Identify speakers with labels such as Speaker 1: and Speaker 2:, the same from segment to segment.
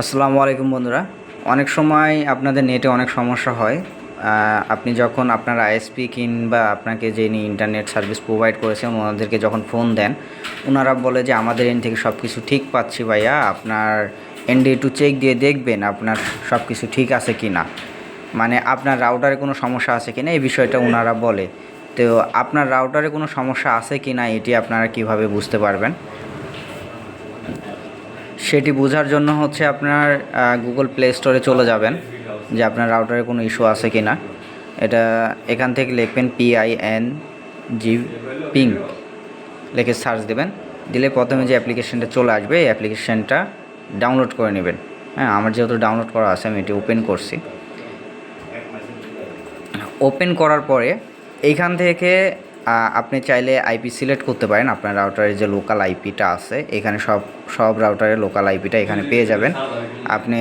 Speaker 1: আসসালামু আলাইকুম বন্ধুরা। অনেক সময় আপনাদের নেটে অনেক সমস্যা হয়। আপনি যখন আপনার আইএসপি কিংবা আপনাকে যিনি ইন্টারনেট সার্ভিস প্রোভাইড করেছেন ওনাদেরকে যখন ফোন দেন, ওনারা বলে যে আমাদের এন্ড থেকে সব কিছু ঠিক পাচ্ছি ভাইয়া, আপনার এন্ডে একটু চেক দিয়ে দেখবেন আপনার সব কিছু ঠিক আছে কি না, মানে আপনার রাউটারে কোনো সমস্যা আছে কি না এই বিষয়টা ওনারা বলে। তো আপনার রাউটারে কোনো সমস্যা আছে কি না এটি আপনারা কিভাবে বুঝতে পারবেন? সেটি বোঝার জন্য হচ্ছে আপনার গুগল প্লে স্টোরে চলে যাবেন, যে আপনার রাউটারে কোনো ইস্যু আছে কি না। এটা এখান থেকে লিখবেন PING পিং, লিখে সার্চ দেবেন। দিলে প্রথমে যে অ্যাপ্লিকেশানটা চলে আসবে এই অ্যাপ্লিকেশানটা ডাউনলোড করে নেবেন। হ্যাঁ, আমার যেহেতু ডাউনলোড করা আছে আমি এটি ওপেন করছি। ওপেন করার পরে এইখান থেকে আপনি চাইলে আইপি সিলেক্ট করতে পারেন। আপনার রাউটারের যে লোকাল আইপিটা আছে এখানে সব রাউটারের লোকাল আইপিটা এখানে পেয়ে যাবেন। আপনি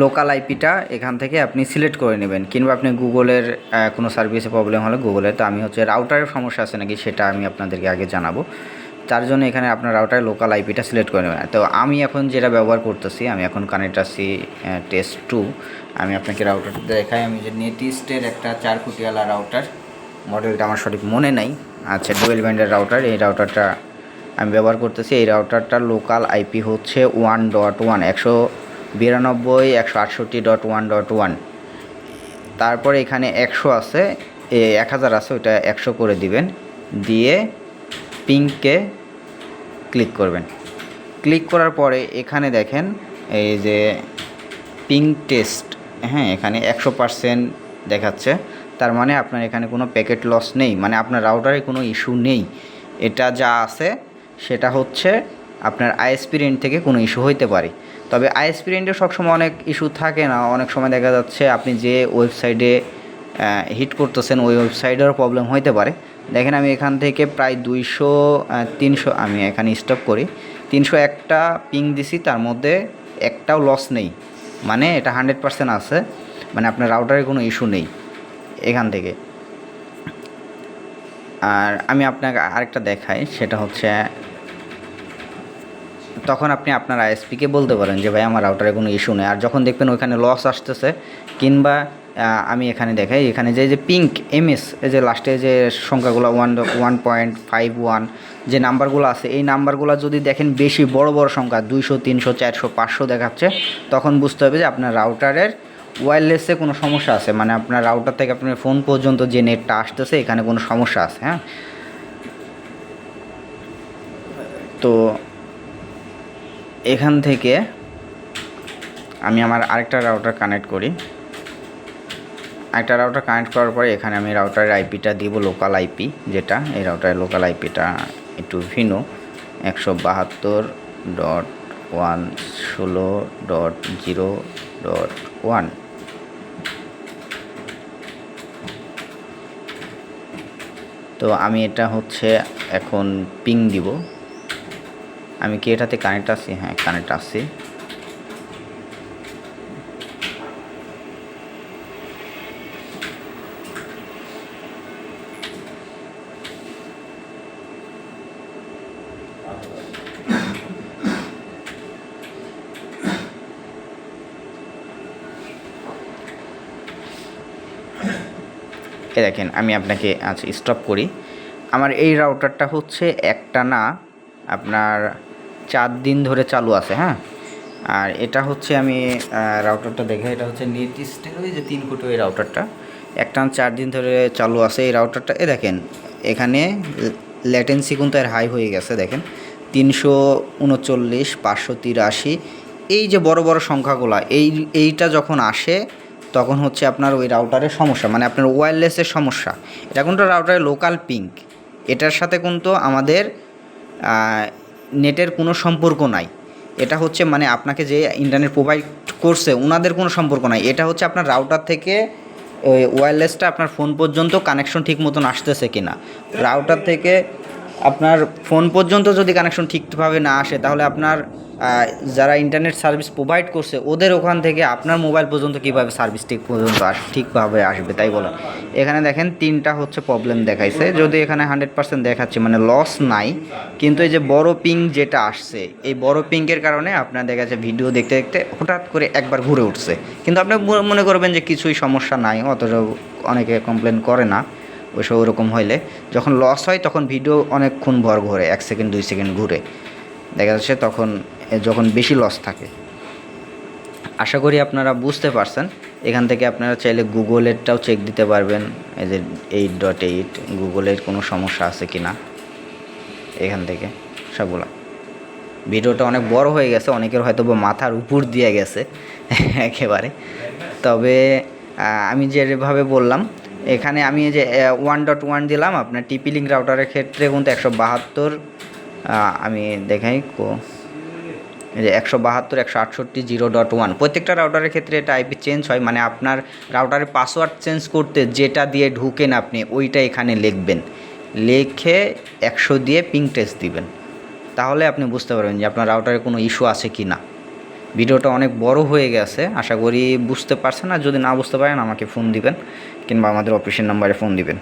Speaker 1: লোকাল আইপিটা এখান থেকে আপনি সিলেক্ট করে নেবেন, কিংবা আপনি গুগলের কোনো সার্ভিসে প্রবলেম হলে গুগলে, তো আমি হচ্ছে রাউটারের সমস্যা আছে নাকি সেটা আমি আপনাদেরকে আগে জানাবো। তার জন্য এখানে আপনার রাউটারের লোকাল আইপিটা সিলেক্ট করে নেবেন। তো আমি এখন যেটা ব্যবহার করতেছি, আমি এখন কানেক্ট আছি টেস্ট 2। আমি আপনাকে রাউটারটা দেখাই। আমি যে নেটিস্টের একটা 4 ফুটিয়ালা রাউটার, মডেলটা আমার সঠিক মনে নাই। আচ্ছা, ডুয়েল ব্যান্ডের রাউটার, এই রাউটারটা আমি ব্যবহার করতেছি। এই রাউটারটার লোকাল আইপি হচ্ছে 1.1 192.168.1.1। তারপরে এখানে 100 আছে, 1000 আছে, ওইটা 100 করে দিবেন। দিয়ে পিংকে ক্লিক করবেন। ক্লিক করার পরে এখানে দেখেন এই যে পিং টেস্ট, হ্যাঁ, এখানে 100% দেখাচ্ছে। তার মানে আপনার এখানে কোনো প্যাকেট লস নেই, মানে আপনার রাউটারে কোনো ইস্যু নেই। এটা যা আছে সেটা হচ্ছে আপনার আইএসপি এন্ড থেকে কোনো ইস্যু হইতে পারে। তবে আইএসপি এন্ডে সবসময় অনেক ইস্যু থাকে না, অনেক সময় দেখা যাচ্ছে আপনি যে ওয়েবসাইটে হিট করতেছেন ওই ওয়েবসাইটেরও প্রবলেম হইতে পারে। দেখেন আমি এখান থেকে প্রায় 200-300, আমি এখানে স্টপ করি, 301টা পিং দিছি, তার মধ্যে একটাও লস নেই, মানে এটা 100% আছে, মানে আপনার রাউটারে কোনো ইস্যু নেই এখান থেকে। আর আমি আপনাকে আরেকটা দেখাই, সেটা হচ্ছে তখন আপনি আপনার আইএসপিকে বলতে পারেন যে ভাই আমার রাউটারে কোনো ইস্যু নেই। আর যখন দেখবেন ওইখানে লস আসতেছে, কিংবা আমি এখানে দেখাই, এখানে যে পিঙ্ক এমএস, এই যে লাস্টে যে সংখ্যাগুলো 1.51 যে নাম্বারগুলো আছে, এই নাম্বারগুলো যদি দেখেন বেশি বড় বড় সংখ্যা 200, 300, 400, 500 দেখাচ্ছে, তখন বুঝতে হবে যে আপনার রাউটারের ওয়্যারলেসে কোনো সমস্যা আছে, মানে আপনার রাউটার থেকে আপনার ফোন পর্যন্ত যে নেটটা আসতেছে এখানে কোনো সমস্যা আছে। হ্যাঁ, তো এখান থেকে আমি আমার আরেকটা রাউটার কানেক্ট করি। একটা রাউটার কানেক্ট করার পরে এখানে আমি রাউটারের আইপিটা দিব, লোকাল আইপি যেটা, এই রাউটারের লোকাল আইপিটা একটু ভিন্ন, 172.116.0.1। তো আমি এটা হচ্ছে এখন পিং দিব। আমি কি এটাতে কানেক্ট আছি? হ্যাঁ, কানেক্ট আছি। দেখেন আমি আপনাকে আচ্ছা স্টপ করি। আমার এই রাউটারটা হচ্ছে একটানা আপনার 4 দিন ধরে চালু আছে। হ্যাঁ, আর এটা হচ্ছে আমি রাউটারটা দেখে, এটা হচ্ছে নেটিস্টের ওই যে 3 ফুট ওই রাউটারটা একটানা 4 দিন ধরে চালু আছে এই রাউটারটা। দেখেন এখানে ল্যাটেন্সি কিন্তু এর হাই হয়ে গেছে, দেখেন 339, 583, এই যে বড় বড় সংখ্যাগুলো, এইটা যখন আসে তখন হচ্ছে আপনার ওই রাউটারের সমস্যা, মানে আপনার ওয়্যারলেসের সমস্যা। এটা কিন্তু রাউটারের লোকাল পিঙ্ক, এটার সাথে কিন্তু আমাদের নেটের কোনো সম্পর্ক নাই। এটা হচ্ছে মানে আপনাকে যে ইন্টারনেট প্রোভাইড করছে ওনাদের কোনো সম্পর্ক নাই। এটা হচ্ছে আপনার রাউটার থেকে ওই ওয়্যারলেসটা আপনার ফোন পর্যন্ত কানেকশন ঠিক মতন আসতেছে কি না, রাউটার থেকে আপনার ফোন পর্যন্ত যদি কানেকশন ঠিকভাবে না আসে তাহলে আপনার যারা ইন্টারনেট সার্ভিস প্রোভাইড করছে ওদের ওখান থেকে আপনার মোবাইল পর্যন্ত কীভাবে সার্ভিস ঠিক পর্যন্ত ঠিকভাবে আসবে তাই বলেন। এখানে দেখেন 3টা হচ্ছে প্রবলেম দেখাইছে, যদি এখানে 100% দেখাচ্ছে মানে লস নাই, কিন্তু এই যে বড় পিং যেটা আসছে এই বড় পিংয়ের কারণে আপনার দেখা যাচ্ছে ভিডিও দেখতে দেখতে হঠাৎ করে একবার ঘুরে উঠছে, কিন্তু আপনি মনে করবেন যে কিছুই সমস্যা নাই, অথচ অনেকে কমপ্লেন করে না ওইসব ওরকম হইলে। যখন লস হয় তখন ভিডিও অনেকক্ষণ ভর ঘুরে, 1 সেকেন্ড 2 সেকেন্ড ঘুরে দেখা যাচ্ছে, তখন যখন বেশি লস থাকে। আশা করি আপনারা বুঝতে পারছেন। এখান থেকে আপনারা চাইলে গুগলেরটাও চেক দিতে পারবেন, এই যে 8.8 গুগলের কোনো সমস্যা আছে কি না এখান থেকে সবগুলা। ভিডিওটা অনেক বড় হয়ে গেছে, অনেকের হয়তো মাথার উপর দিয়ে গেছে একেবারে। তবে আমি যেভাবে বললাম এখানে আমি এই যে 1.1 দিলাম, আপনার টিপি লিঙ্ক রাউটারের ক্ষেত্রে কিন্তু 172 আমি দেখাই এই যে 172 168 0.1 প্রত্যেকটা রাউটারের ক্ষেত্রে এটা আইপি চেঞ্জ হয়, মানে আপনার রাউটারের পাসওয়ার্ড চেঞ্জ করতে যেটা দিয়ে ঢুকেন আপনি ওইটা এখানে লিখবেন, লিখে 100 দিয়ে পিং টেস্ট দিবেন, তাহলে আপনি বুঝতে পারবেন যে আপনার রাউটারে কোনো ইস্যু আছে কি না। ভিডিওটা অনেক বড় হয়ে গেছে, আশা করি বুঝতে পারছেন। আর যদি না বুঝতে পারেন আমাকে ফোন দিবেন কিংবা আমাদের অফিসের নাম্বারে ফোন দিবেন।